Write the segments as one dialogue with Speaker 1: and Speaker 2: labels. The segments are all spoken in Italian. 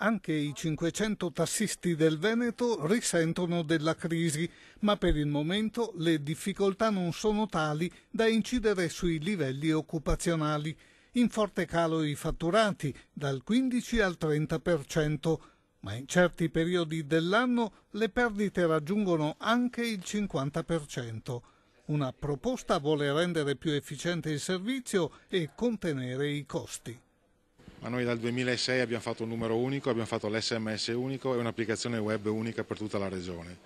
Speaker 1: Anche i 500 tassisti del Veneto risentono della crisi, ma per il momento le difficoltà non sono tali da incidere sui livelli occupazionali. In forte calo i fatturati, dal 15 al 30%, ma in certi periodi dell'anno le perdite raggiungono anche il 50%. Una proposta vuole rendere più efficiente il servizio e contenere i costi.
Speaker 2: Ma noi dal 2006 abbiamo fatto un numero unico, abbiamo fatto l'SMS unico e un'applicazione web unica per tutta la regione.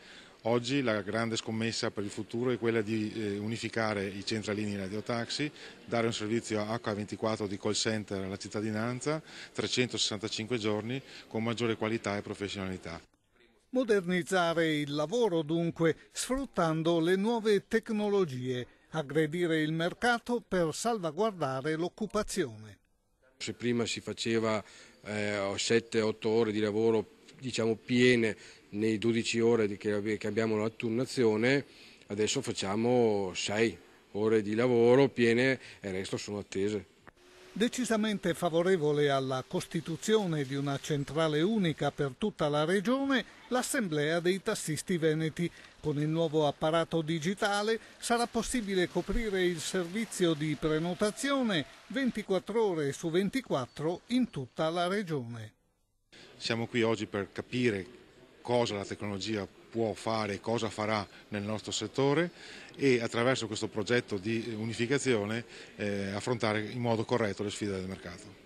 Speaker 2: Oggi la grande scommessa per il futuro è quella di unificare i centralini radiotaxi, dare un servizio H24 di call center alla cittadinanza, 365 giorni con maggiore qualità e professionalità.
Speaker 1: Modernizzare il lavoro dunque, sfruttando le nuove tecnologie, aggredire il mercato per salvaguardare l'occupazione.
Speaker 3: Se prima si faceva 7-8 ore di lavoro, diciamo, piene nei 12 ore che abbiamo la turnazione, adesso facciamo 6 ore di lavoro piene e il resto sono attese.
Speaker 1: Decisamente favorevole alla costituzione di una centrale unica per tutta la regione, l'Assemblea dei tassisti veneti. Con il nuovo apparato digitale sarà possibile coprire il servizio di prenotazione 24 ore su 24 in tutta la regione.
Speaker 2: Siamo qui oggi per capire cosa la tecnologia può fare e cosa farà nel nostro settore e attraverso questo progetto di unificazione affrontare in modo corretto le sfide del mercato.